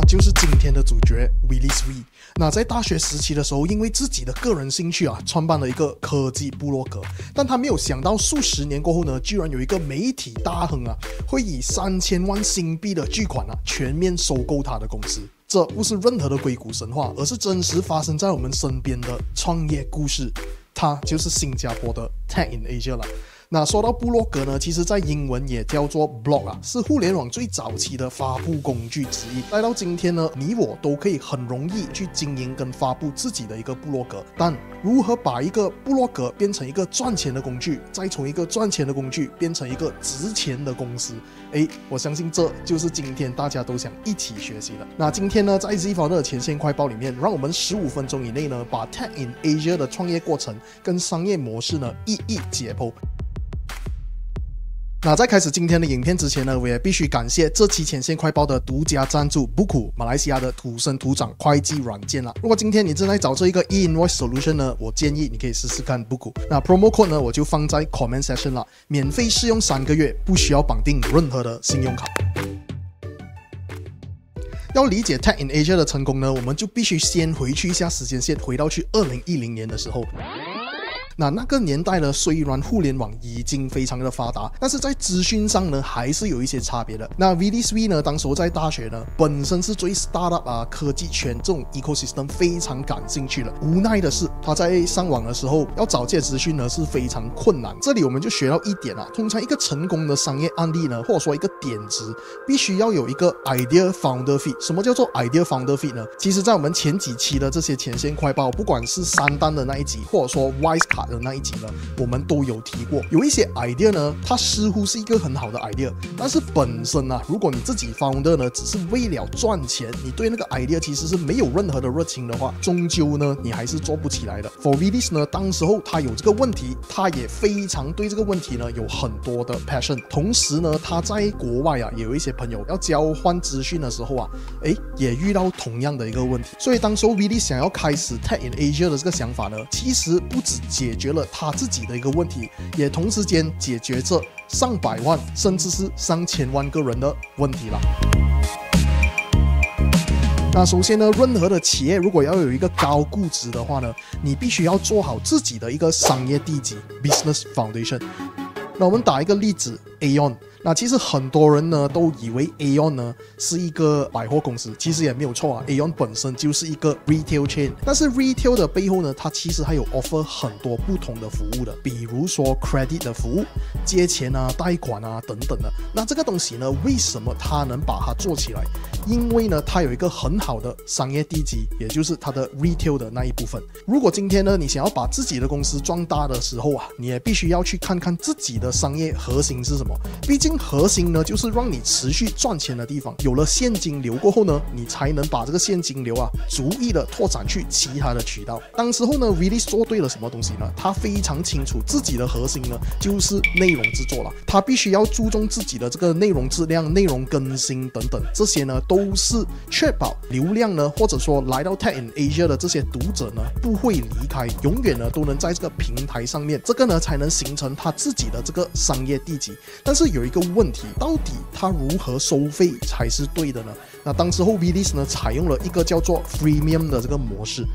就是今天的主角 Willis Wee。那在大学时期的时候，因为自己的个人兴趣创办了一个科技部落格，但他没有想到数十年过后呢，居然有一个媒体大亨会以3000万新币的巨款全面收购他的公司。这不是任何的硅谷神话，而是真实发生在我们身边的创业故事。它就是新加坡的 Tech in Asia 了。那说到部落格呢，其实在英文也叫做 blog 是互联网最早期的发布工具之一。来到今天呢，你我都可以很容易去经营跟发布自己的一个部落格，但如何把一个部落格变成一个赚钱的工具，再从一个赚钱的工具变成一个值钱的公司，我相信这就是今天大家都想一起学习的。那今天呢，在 Z-Founder 的前线快报里面，让我们15分钟以内呢，把 Tech in Asia 的创业过程跟商业模式呢一一解剖。那在开始今天的影片之前呢，我也必须感谢这期前线快报的独家赞助 Buku 马来西亚的土生土长会计软件啦。如果今天你正在找这一个 e-invoice solution 呢，我建议你可以试试看 Buku。那 promo code 呢，我就放在 comment section 啦，免费试用3个月，不需要绑定任何的信用卡。要理解 Tech in Asia 的成功呢，我们就必须先回去一下时间线，回到去2010年的时候。那个年代呢，虽然互联网已经非常的发达，但是在资讯上呢，还是有一些差别的。那 Willis Wee 呢，当时在大学呢，本身是对 startup 科技圈这种 ecosystem 非常感兴趣的。无奈的是，他在上网的时候要找这些资讯呢是非常困难。这里我们就学到一点通常一个成功的商业案例呢，或者说一个点子，必须要有一个 idea founder fee。什么叫做 idea founder fee 呢？其实在我们前几期的这些前线快报，不管是3单的那一集，或者说 Wise 卡的那一集呢，我们都有提过，有一些 idea 呢，它似乎是一个很好的 idea， 但是本身如果你自己 founder 呢，只是为了赚钱，你对那个 idea 其实是没有任何的热情的话，终究呢，你还是做不起来的。For Willis 呢，当时候他有这个问题，他也非常对这个问题呢有很多的 passion， 同时呢，他在国外也有一些朋友要交换资讯的时候也遇到同样的一个问题，所以当时候 Willis 想要开始 Tech in Asia 的这个想法呢，其实不只解决了他自己的一个问题，也同时间解决着上百万甚至是上千万个人的问题了。那首先呢，任何的企业如果要有一个高估值的话呢，你必须要做好自己的一个商业地基 Business Foundation。那我们打一个例子 Aeon。那其实很多人呢都以为 Aeon 呢是一个百货公司，其实也没有错Aeon 本身就是一个 retail chain， 但是 retail 的背后呢，它其实还有 offer 很多不同的服务的，比如说 credit 的服务、借钱贷款等等的。那这个东西呢，为什么它能把它做起来？因为呢，它有一个很好的商业地基，也就是它的 retail 的那一部分。如果今天呢，你想要把自己的公司壮大的时候你也必须要去看看自己的商业核心是什么。毕竟核心呢，就是让你持续赚钱的地方。有了现金流过后呢，你才能把这个现金流逐一的拓展去其他的渠道。当时候呢 Willis 做对了什么东西呢？他非常清楚自己的核心呢，就是内容制作了。他必须要注重自己的这个内容质量、内容更新等等，这些呢都是确保流量呢，或者说来到 Tech in Asia 的这些读者呢，不会离开，永远呢都能在这个平台上面，这个呢才能形成他自己的这个商业地基。但是有一个问题，到底他如何收费才是对的呢？那当时候 Willis 呢采用了一个叫做 Freemium 的这个模式。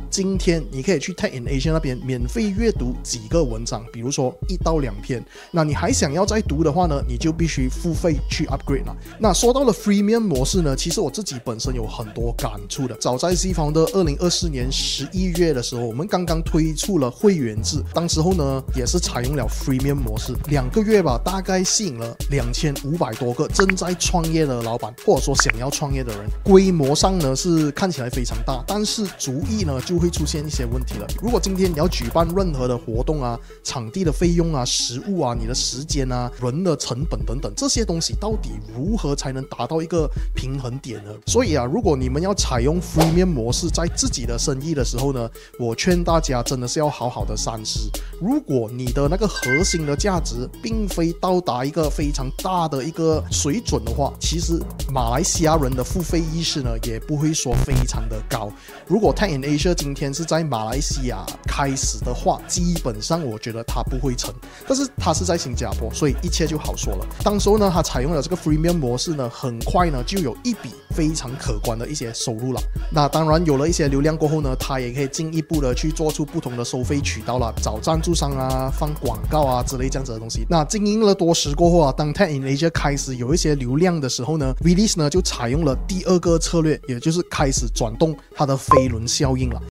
今天你可以去 Tech in Asia 那边免费阅读几个文章，比如说1到2篇。那你还想要再读的话呢，你就必须付费去 upgrade 了。那说到了 Freemium 模式呢，其实我自己本身有很多感触的。早在 Z-Founder 2024年11月的时候，我们刚刚推出了会员制，当时候呢也是采用了 Freemium 模式，2个月吧，大概吸引了2500多个正在创业的老板，或者说想要创业的人。规模上呢是看起来非常大，但是逐一呢就会出现一些问题了。如果今天你要举办任何的活动场地的费用食物你的时间人的成本等等，这些东西到底如何才能达到一个平衡点呢？所以如果你们要采用 Freemium 模式在自己的生意的时候呢，我劝大家真的是要好好的三思。如果你的那个核心的价值并非到达一个非常大的一个水准的话，其实马来西亚人的付费意识呢也不会说非常的高。如果 Tech in Asia 今今天是在马来西亚开始的话，基本上我觉得它不会成。但是它是在新加坡，所以一切就好说了。当时候呢，它采用了这个 freemium 模式呢，很快呢就有一笔非常可观的一些收入了。那当然有了一些流量过后呢，它也可以进一步的去做出不同的收费渠道了，找赞助商啊、放广告啊之类这样子的东西。那经营了多时过后啊，当 Tech in Asia 开始有一些流量的时候呢 ，Release 呢就采用了第二个策略，也就是开始转动它的飞轮效应了。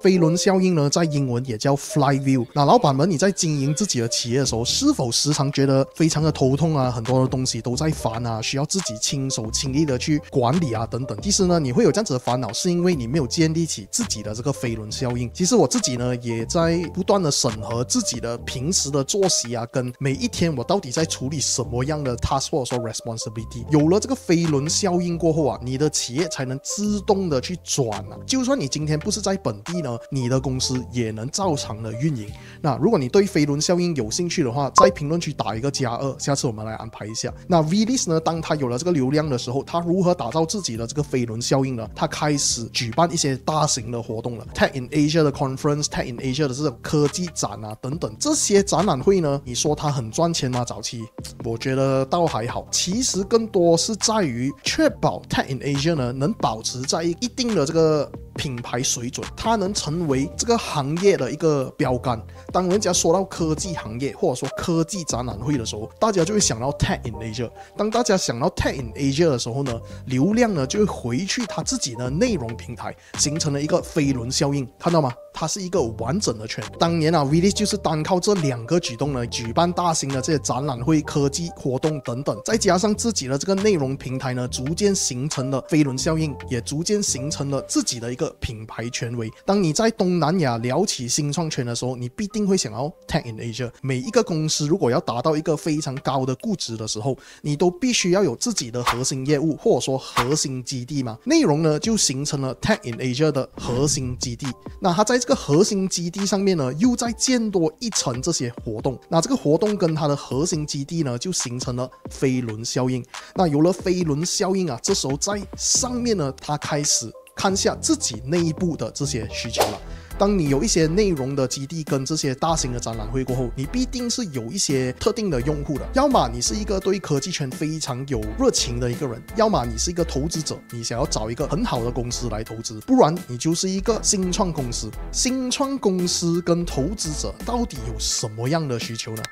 飞轮效应呢，在英文也叫 flywheel。那老板们，你在经营自己的企业的时候，是否时常觉得非常的头痛啊？很多的东西都在烦啊，需要自己亲手亲力的去管理啊，等等。其实呢，你会有这样子的烦恼，是因为你没有建立起自己的这个飞轮效应。其实我自己呢，也在不断的审核自己的平时的作息啊，跟每一天我到底在处理什么样的 task 或者说 responsibility。有了这个飞轮效应过后啊，你的企业才能自动的去转啊。就算你今天不是在本地呢，你的公司也能照常的运营。那如果你对飞轮效应有兴趣的话，在评论区打一个+2，下次我们来安排一下。那 Release 呢，当他有了这个流量的时候，他如何打造自己的这个飞轮效应呢？他开始举办一些大型的活动了 ，Tech in Asia 的 conference、Tech in Asia 的这种科技展啊等等。这些展览会呢，你说它很赚钱吗？早期我觉得倒还好，其实更多是在于确保 Tech in Asia 呢能保持在一定的这个品牌水准，它能成为这个行业的一个标杆。当人家说到科技行业或者说科技展览会的时候，大家就会想到 Tech in Asia。当大家想到 Tech in Asia 的时候呢，流量呢就会回去他自己的内容平台，形成了一个飞轮效应，看到吗？它是一个完整的圈。当年啊 ，Release 就是单靠这2个举动呢，举办大型的这些展览会、科技活动等等，再加上自己的这个内容平台呢，逐渐形成了飞轮效应，也逐渐形成了自己的一个品牌权威。当你在东南亚聊起新创圈的时候，你必定会想要 Tech in Asia。每一个公司如果要达到一个非常高的估值的时候，你都必须要有自己的核心业务或者说核心基地嘛。内容呢就形成了 Tech in Asia 的核心基地。那它在这个核心基地上面呢，又再建多一层这些活动。那这个活动跟它的核心基地呢，就形成了飞轮效应。那有了飞轮效应啊，这时候在上面呢，它开始看下自己内部的这些需求了。当你有一些内容的基地跟这些大型的展览会过后，你必定是有一些特定的用户的。要么你是一个对科技圈非常有热情的一个人，要么你是一个投资者，你想要找一个很好的公司来投资，不然你就是一个新创公司。新创公司跟投资者到底有什么样的需求呢？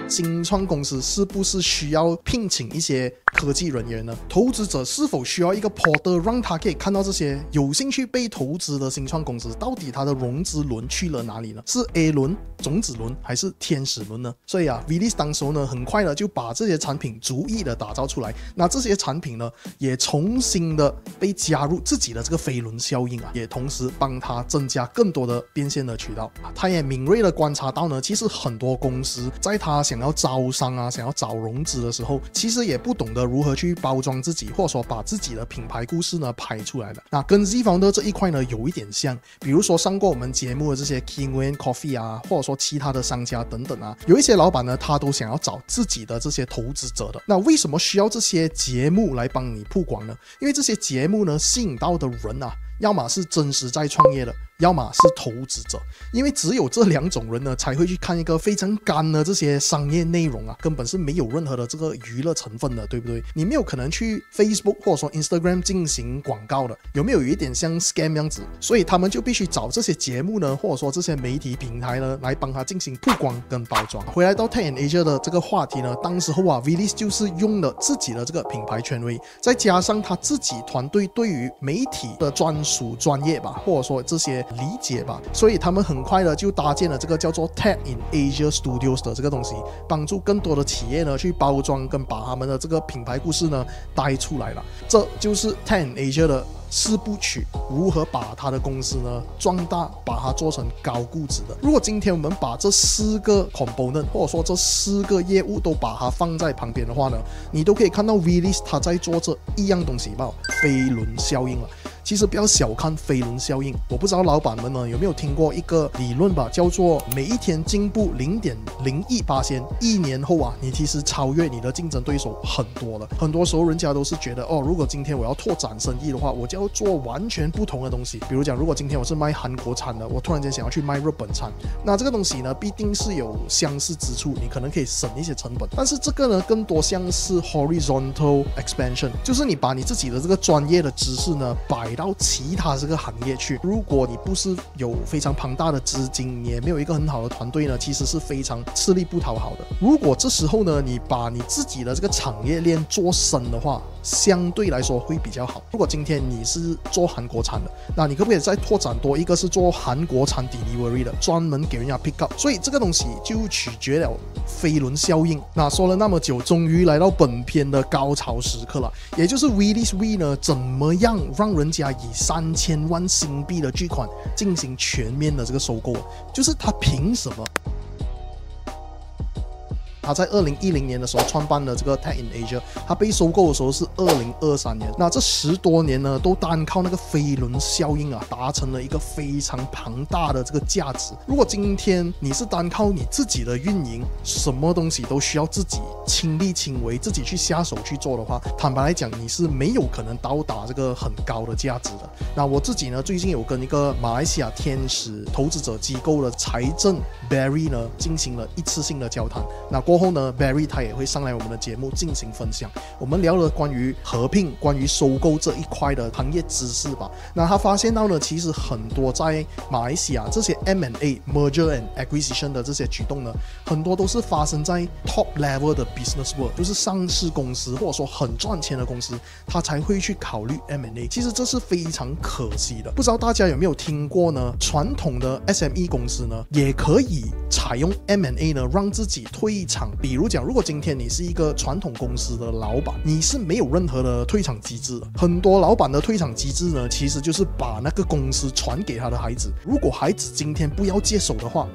新创公司是不是需要聘请一些科技人员呢？投资者是否需要一个 portal 让他可以看到这些有兴趣被投资的新创公司到底它的融资轮去了哪里呢？是 A 轮、种子轮还是天使轮呢？所以啊 Release 当时呢很快的就把这些产品逐一的打造出来。那这些产品呢也重新的被加入自己的这个飞轮效应啊，也同时帮他增加更多的变现的渠道。他也敏锐的观察到呢，其实很多公司在他想要招商啊、想要找融资的时候，其实也不懂得如何去包装自己，或者说把自己的品牌故事呢拍出来的。那跟 Z Founder 这一块呢有一点像，比如说上过我们节目的这些 Kingway Coffee 啊，或者说其他的商家等等啊，有一些老板呢他都想要找自己的这些投资者的。那为什么需要这些节目来帮你曝光呢？因为这些节目呢吸引到的人啊，要么是真实在创业的，要么是投资者。因为只有这2种人呢才会去看一个非常干的这些商业内容啊，根本是没有任何的这个娱乐成分的，对不对？你没有可能去 Facebook 或者说 Instagram 进行广告的，有没有一点像 scam 样子？所以他们就必须找这些节目呢，或者说这些媒体平台呢来帮他进行曝光跟包装。回来到 Tech in Asia 的这个话题呢，当时候啊 Release 就是用了自己的这个品牌权威，再加上他自己团队对于媒体的专属专业吧，或者说这些理解吧，所以他们很快的就搭建了这个叫做 Tech in Asia Studios 的这个东西，帮助更多的企业呢去包装跟把他们的这个品牌故事呢带出来了。这就是 Tech in Asia 的四部曲如何把他的公司呢壮大，把它做成高估值的。如果今天我们把这4个 component 或者说这4个业务都把它放在旁边的话呢，你都可以看到 Willis 他在做这一样东西吧，飞轮效应了。其实不要小看飞轮效应，我不知道老板们呢有没有听过一个理论吧，叫做每一天进步0.01%，一年后啊，你其实超越你的竞争对手很多了。很多时候人家都是觉得如果今天我要拓展生意的话，我就要做完全不同的东西。比如讲，如果今天我是卖韩国餐的，我突然间想要去卖日本餐，那这个东西呢必定是有相似之处，你可能可以省一些成本。但是这个呢更多像是 horizontal expansion， 就是你把你自己的这个专业的知识呢摆到其他这个行业去。如果你不是有非常庞大的资金，你也没有一个很好的团队呢，其实是非常吃力不讨好的。如果这时候呢，你把你自己的这个产业链做深的话，相对来说会比较好。如果今天你是做韩国餐的，那你可不可以再拓展多一个是做韩国餐 delivery 的，专门给人家 pick up？ 所以这个东西就取决了飞轮效应。那说了那么久，终于来到本片的高潮时刻了，也就是 Willis Re 呢怎么样让人家以3000万新币的巨款进行全面的这个收购，就是他凭什么？他在2010年的时候创办了这个 Tech in Asia， 他被收购的时候是2023年。那这10多年呢，都单靠那个飞轮效应啊，达成了一个非常庞大的这个价值。如果今天你是单靠你自己的运营，什么东西都需要自己亲力亲为，自己去下手去做的话，坦白来讲，你是没有可能到达这个很高的价值的。那我自己呢，最近有跟一个马来西亚天使投资者机构的财政 Barry 呢进行了一次性的交谈。那过后呢 Barry 他也会上来我们的节目进行分享，我们聊了关于合并、关于收购这一块的行业知识吧。那他发现到呢，其实很多在马来西亚这些 M&A Merger and Acquisition 的这些举动呢，很多都是发生在 top level 的 business world， 就是上市公司或者说很赚钱的公司，他才会去考虑 M&A。 其实这是非常可惜的。不知道大家有没有听过呢，传统的 SME 公司呢也可以采用 M&A 呢让自己退场。比如讲，如果今天你是一个传统公司的老板，你是没有任何的退场机制的。很多老板的退场机制呢，其实就是把那个公司传给他的孩子，如果孩子今天不要接手的话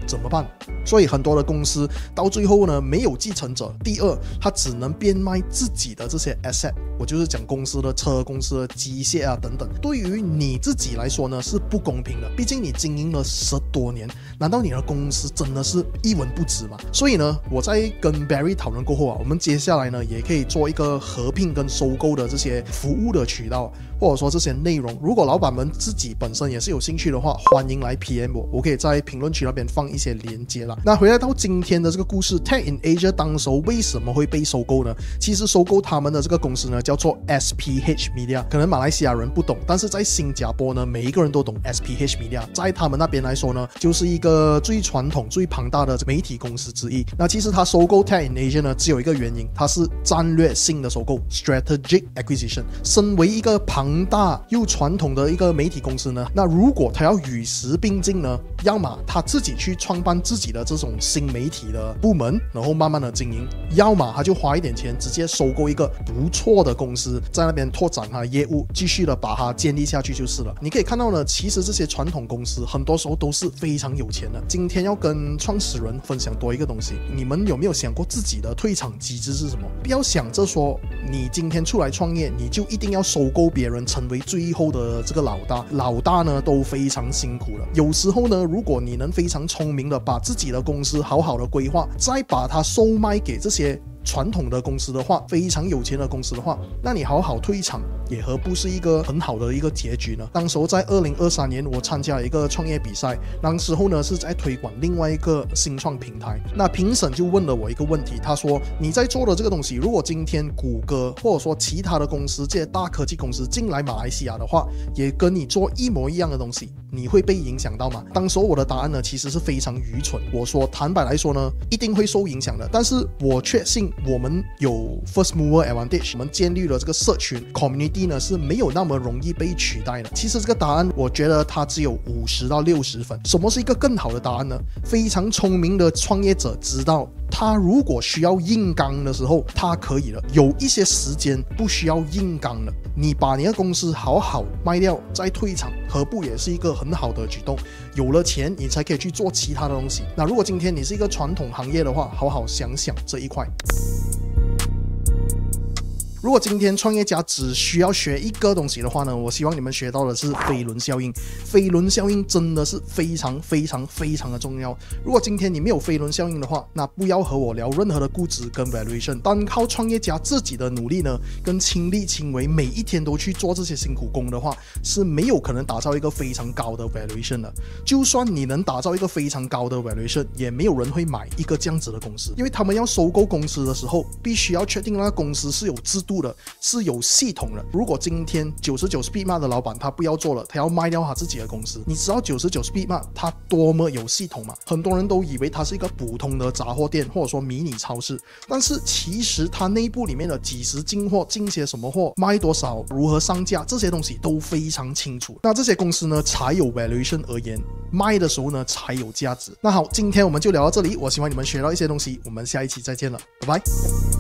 怎么办？所以很多的公司到最后呢没有继承者。第二，他只能变卖自己的这些 asset， 我就是讲公司的车、公司的机械啊等等。对于你自己来说呢是不公平的，毕竟你经营了10多年，难道你的公司真的是一文不值吗？所以呢，我在跟 Barry 讨论过后啊，我们接下来呢也可以做一个合并跟收购的这些服务的渠道，或者说这些内容。如果老板们自己本身也是有兴趣的话，欢迎来 PM 我可以在评论区那边放一些连接啦。那回来到今天的这个故事 ，Tech in Asia 当时为什么会被收购呢？其实收购他们的这个公司呢叫做 SPH Media， 可能马来西亚人不懂，但是在新加坡呢每一个人都懂 SPH Media， 在他们那边来说呢就是一个最传统最庞大的媒体公司之一。那其实他收购 Tech in Asia 呢只有一个原因，它是战略性的收购 Strategic Acquisition。 身为一个庞大又传统的一个媒体公司呢，那如果他要与时并进呢，要么他自己去创办自己的这种新媒体的部门，然后慢慢的经营，要么他就花一点钱直接收购一个不错的公司，在那边拓展他的业务，继续的把它建立下去就是了。你可以看到呢，其实这些传统公司很多时候都是非常有钱的。今天要跟创始人分享多一个东西，你们有没有想过自己的退场机制是什么？不要想着说你今天出来创业，你就一定要收购别人，成为最后的这个老大。老大呢都非常辛苦了。有时候呢，如果你能非常聪明的把自己的公司好好的规划，再把它收卖给这些传统的公司的话，非常有钱的公司的话，那你好好退场也何不是一个很好的一个结局呢？当时候在2023年我参加了一个创业比赛，当时候呢是在推广另外一个新创平台。那评审就问了我一个问题，他说你在做的这个东西，如果今天谷歌或者说其他的公司，这些大科技公司进来马来西亚的话，也跟你做一模一样的东西，你会被影响到吗？当时候我的答案呢其实是非常愚蠢，我说坦白来说呢一定会受影响的，但是我确信我们有 first mover advantage， 我们建立了这个社群 community 呢是没有那么容易被取代的。其实这个答案我觉得它只有50到60分。什么是一个更好的答案呢？非常聪明的创业者知道他如果需要硬刚的时候，他可以了。有一些时间不需要硬刚了，你把你的公司好好卖掉再退场，何不也是一个很好的举动？有了钱，你才可以去做其他的东西。那如果今天你是一个传统行业的话，好好想想这一块。如果今天创业家只需要学一个东西的话呢，我希望你们学到的是飞轮效应。飞轮效应真的是非常的重要。如果今天你没有飞轮效应的话，那不要和我聊任何的估值跟 valuation。单靠创业家自己的努力呢，跟亲力亲为，每一天都去做这些辛苦工的话，是没有可能打造一个非常高的 valuation 的。就算你能打造一个非常高的 valuation， 也没有人会买一个这样子的公司，因为他们要收购公司的时候，必须要确定那个公司是有制度的，是有系统的。如果今天99 Speedmart 的老板他不要做了，他要卖掉他自己的公司，你知道99 Speedmart 他多么有系统吗？很多人都以为它是一个普通的杂货店或者说迷你超市，但是其实它内部里面的几时进货、进些什么货、卖多少、如何上架，这些东西都非常清楚。那这些公司呢才有 valuation 而言，卖的时候呢才有价值。那好，今天我们就聊到这里，我希望你们学到一些东西，我们下一期再见了，拜拜。